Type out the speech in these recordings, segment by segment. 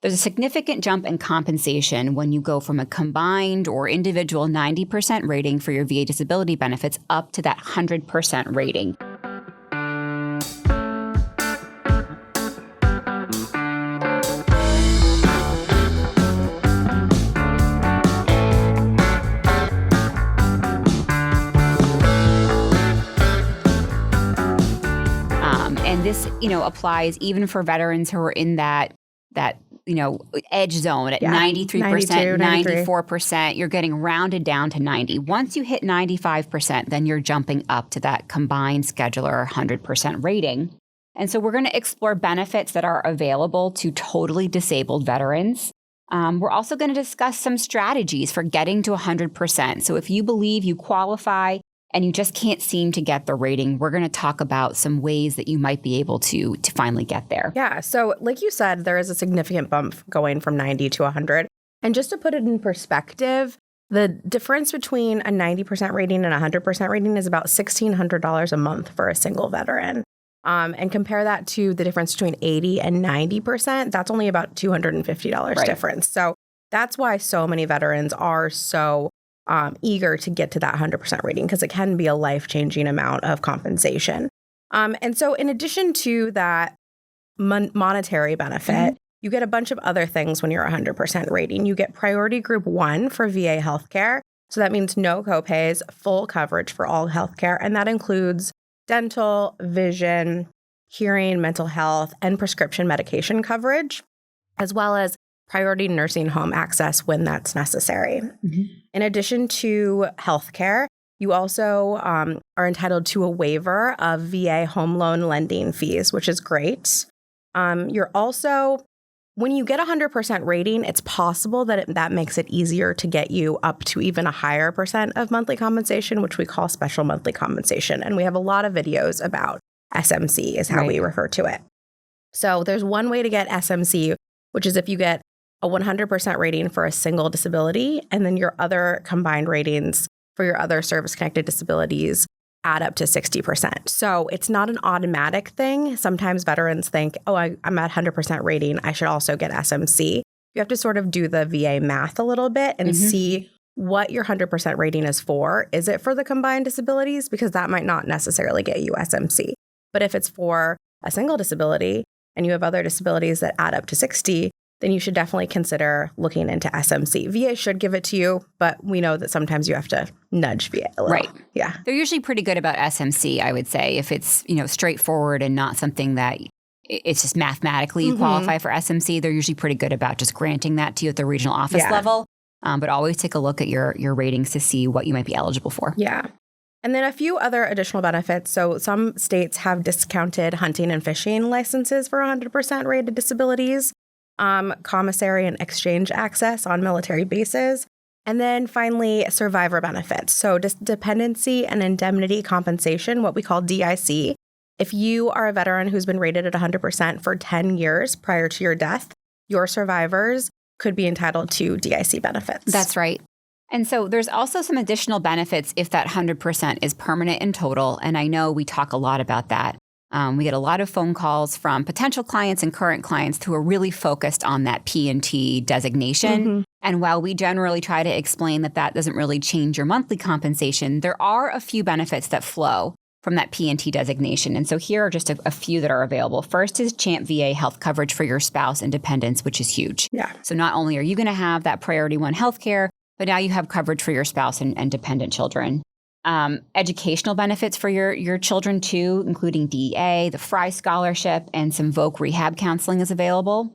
There's a significant jump in compensation when you go from a combined or individual 90% rating for your VA disability benefits up to that 100% rating. And this, applies even for veterans who are in that edge zone at 93%, 94%. You're getting rounded down to 90. Once you hit 95%, then you're jumping up to that combined scheduler 100% rating. And so we're going to explore benefits that are available to totally disabled veterans. We're also going to discuss some strategies for getting to 100%. So if you believe you qualify and you just can't seem to get the rating, we're going to talk about some ways that you might be able to finally get there. Yeah. So like you said, there is a significant bump going from 90 to 100. And just to put it in perspective, the difference between a 90% rating and a 100% rating is about $1,600 a month for a single veteran. And compare that to the difference between 80 and 90%, that's only about $250 difference. So that's why so many veterans are so eager to get to that 100% rating, because it can be a life-changing amount of compensation. And so in addition to that monetary benefit, you get a bunch of other things when you're 100% rating. You get priority group 1 for VA healthcare. So that means no copays, full coverage for all healthcare. And that includes dental, vision, hearing, mental health, and prescription medication coverage, as well as priority nursing home access when that's necessary. In addition to healthcare, you also are entitled to a waiver of VA home loan lending fees, which is great. You're also, when you get a 100% rating, it's possible that that makes it easier to get you up to even a higher percent of monthly compensation, which we call special monthly compensation. And we have a lot of videos about SMC is how we refer to it. So there's one way to get SMC, which is if you get a 100% rating for a single disability, and then your other combined ratings for your other service-connected disabilities add up to 60%. So it's not an automatic thing. Sometimes veterans think, I'm at 100% rating, I should also get SMC. You have to sort of do the VA math a little bit and see what your 100% rating is for. Is it for the combined disabilities? Because that might not necessarily get you SMC. But if it's for a single disability and you have other disabilities that add up to 60, then you should definitely consider looking into SMC. VA should give it to you, but we know that sometimes you have to nudge VA a little. Right. Yeah. They're usually pretty good about SMC, I would say, if it's, straightforward and not something that it's just mathematically you qualify for SMC. They're usually pretty good about just granting that to you at the regional office level. But always take a look at your ratings to see what you might be eligible for. Yeah. And then a few other additional benefits. So some states have discounted hunting and fishing licenses for 100% rated disabilities. Commissary and exchange access on military bases, and then finally survivor benefits. So dependency and indemnity compensation, what we call DIC. If you are a veteran who's been rated at 100% for 10 years prior to your death, your survivors could be entitled to DIC benefits. That's right. And so there's also some additional benefits if that 100% is permanent in total. And I know we talk a lot about that. We get a lot of phone calls from potential clients and current clients who are really focused on that P&T designation. And while we generally try to explain that that doesn't really change your monthly compensation, there are a few benefits that flow from that P&T designation. And so here are just a few that are available. First is CHAMP VA health coverage for your spouse and dependents, which is huge. Yeah. So not only are you going to have that priority 1 healthcare, but now you have coverage for your spouse and dependent children. Educational benefits for your children too, including DEA, the Fry Scholarship, and some VOC rehab counseling is available.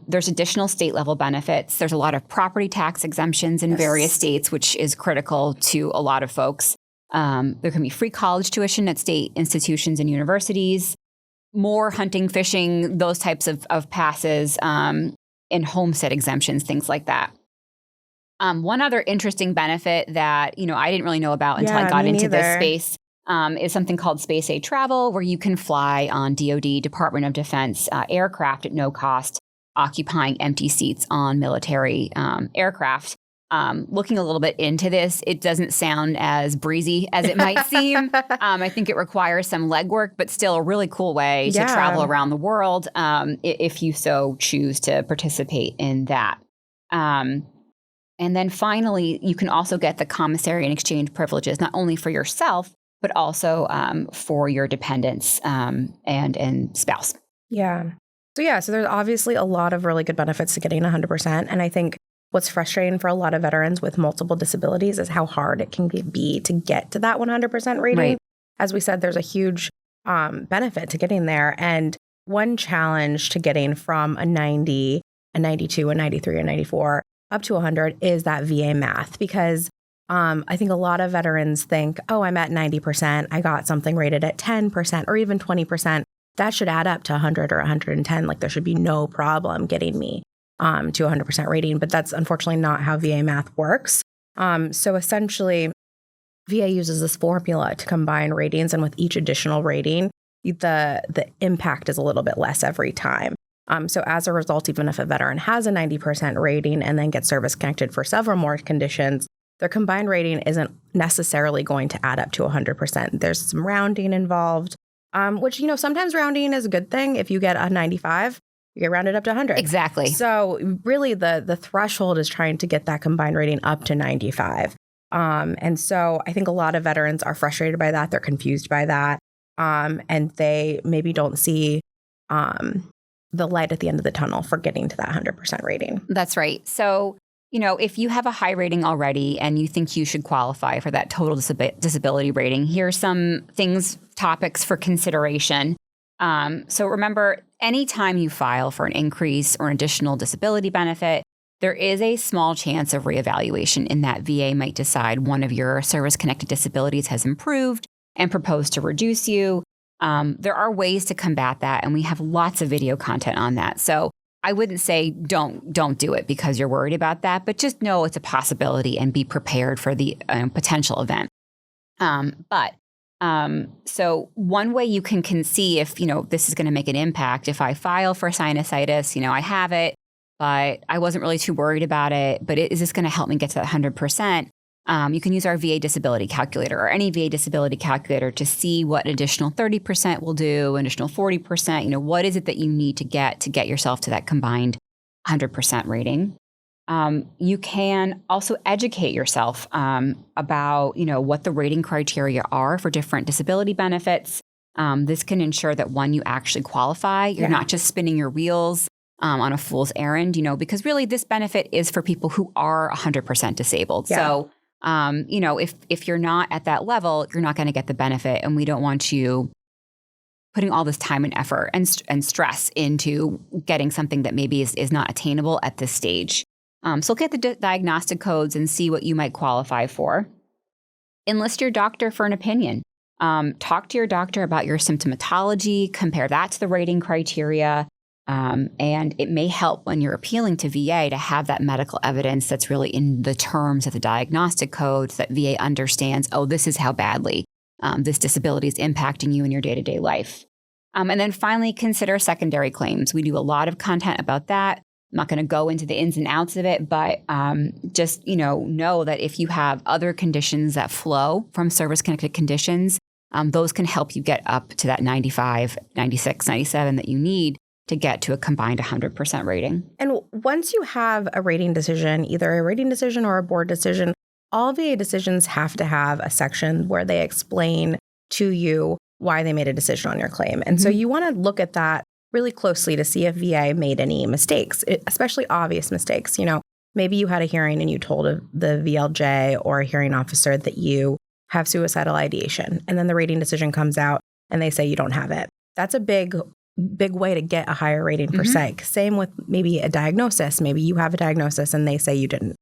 There's additional state level benefits. There's a lot of property tax exemptions in various states, which is critical to a lot of folks. There can be free college tuition at state institutions and universities, more hunting, fishing, those types of passes, and homestead exemptions, things like that. One other interesting benefit that, I didn't really know about until I got into this space is something called Space Aid Travel, where you can fly on DoD, Department of Defense aircraft at no cost, occupying empty seats on military aircraft. looking a little bit into this, it doesn't sound as breezy as it might seem. I think it requires some legwork, but still a really cool way to travel around the world if you so choose to participate in that. And then finally, you can also get the commissary and exchange privileges, not only for yourself, but also for your dependents and spouse. Yeah. So there's obviously a lot of really good benefits to getting 100%. And I think what's frustrating for a lot of veterans with multiple disabilities is how hard it can be to get to that 100% rating. Right. As we said, there's a huge benefit to getting there. And one challenge to getting from a 90, a 92, a 93, a 94 up to 100 is that VA math, because I think a lot of veterans think, oh, I'm at 90%. I got something rated at 10% or even 20%. That should add up to 100 or 110. Like there should be no problem getting me to 100% rating. But that's unfortunately not how VA math works. So essentially, VA uses this formula to combine ratings. And with each additional rating, the impact is a little bit less every time. So as a result, even if a veteran has a 90% rating and then gets service connected for several more conditions, their combined rating isn't necessarily going to add up to 100%. There's some rounding involved, which, sometimes rounding is a good thing. If you get a 95, you get rounded up to 100. Exactly. So really the threshold is trying to get that combined rating up to 95. And so I think a lot of veterans are frustrated by that. They're confused by that. And they maybe don't see the light at the end of the tunnel for getting to that 100% rating. That's right. So, if you have a high rating already and you think you should qualify for that total disability rating, here's some topics for consideration. So remember, anytime you file for an increase or an additional disability benefit, there is a small chance of reevaluation in that VA might decide one of your service-connected disabilities has improved and propose to reduce you. There are ways to combat that, and we have lots of video content on that. So I wouldn't say don't do it because you're worried about that, but just know it's a possibility and be prepared for the potential event. So one way you can see if, this is going to make an impact, if I file for sinusitis, I have it, but I wasn't really too worried about it, but is this going to help me get to that 100%? You can use our VA disability calculator or any VA disability calculator to see what an additional 30% will do, an additional 40%. What is it that you need to get yourself to that combined 100% rating? You can also educate yourself about, what the rating criteria are for different disability benefits. This can ensure that when you actually qualify, you're not just spinning your wheels on a fool's errand, because really this benefit is for people who are 100% disabled. Yeah. So if you're not at that level, you're not going to get the benefit. And we don't want you putting all this time and effort and stress into getting something that maybe is not attainable at this stage. So look at the diagnostic codes and see what you might qualify for. Enlist your doctor for an opinion. Talk to your doctor about your symptomatology, compare that to the rating criteria. And it may help when you're appealing to VA to have that medical evidence that's really in the terms of the diagnostic code so that VA understands, oh, this is how badly this disability is impacting you in your day-to-day life. And then finally, consider secondary claims. We do a lot of content about that. I'm not going to go into the ins and outs of it, but just, know that if you have other conditions that flow from service-connected conditions, those can help you get up to that 95, 96, 97 that you need to get to a combined 100% rating. And once you have a rating decision, either a rating decision or a board decision, all VA decisions have to have a section where they explain to you why they made a decision on your claim. And so you want to look at that really closely to see if VA made any mistakes, especially obvious mistakes. Maybe you had a hearing and you told the VLJ or a hearing officer that you have suicidal ideation. And then the rating decision comes out and they say you don't have it. That's a big way to get a higher rating for psych. Same with maybe a diagnosis. Maybe you have a diagnosis and they say you didn't.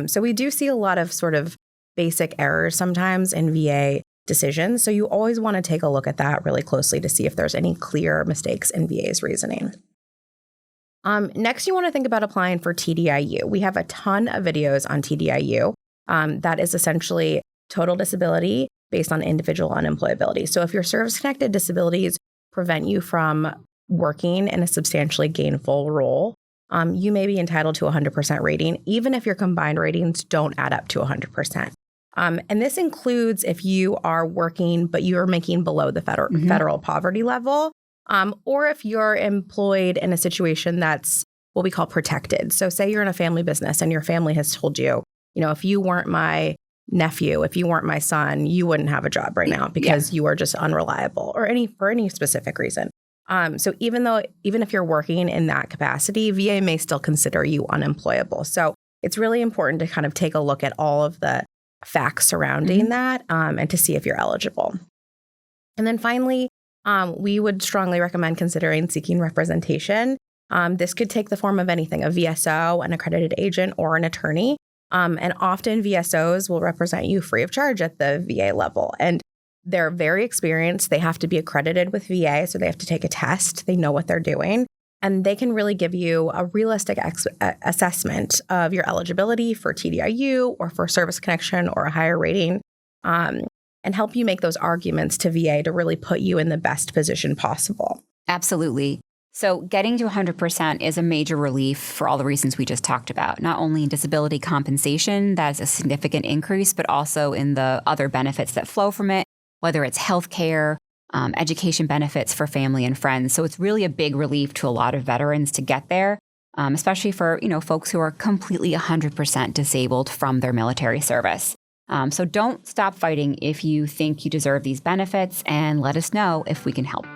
So we do see a lot of sort of basic errors sometimes in VA decisions. So you always want to take a look at that really closely to see if there's any clear mistakes in VA's reasoning. Next, you want to think about applying for TDIU. We have a ton of videos on TDIU. That is essentially total disability based on individual unemployability. So if your service-connected disabilities prevent you from working in a substantially gainful role, you may be entitled to a 100% rating, even if your combined ratings don't add up to 100%. And this includes if you are working, but you are making below the federal poverty level, or if you're employed in a situation that's what we call protected. So say you're in a family business and your family has told you, if you weren't my nephew, if you weren't my son, you wouldn't have a job right now because you are just unreliable or for any specific reason. So even if you're working in that capacity, VA may still consider you unemployable. So it's really important to kind of take a look at all of the facts surrounding that and to see if you're eligible. And then finally, we would strongly recommend considering seeking representation. This could take the form of anything, a VSO, an accredited agent, or an attorney. And often VSOs will represent you free of charge at the VA level. And they're very experienced. They have to be accredited with VA, so they have to take a test. They know what they're doing. And they can really give you a realistic assessment of your eligibility for TDIU or for service connection or a higher rating, and help you make those arguments to VA to really put you in the best position possible. Absolutely. So getting to 100% is a major relief for all the reasons we just talked about, not only in disability compensation, that's a significant increase, but also in the other benefits that flow from it, whether it's healthcare, education benefits for family and friends. So it's really a big relief to a lot of veterans to get there, especially for folks who are completely 100% disabled from their military service. So don't stop fighting if you think you deserve these benefits, and let us know if we can help.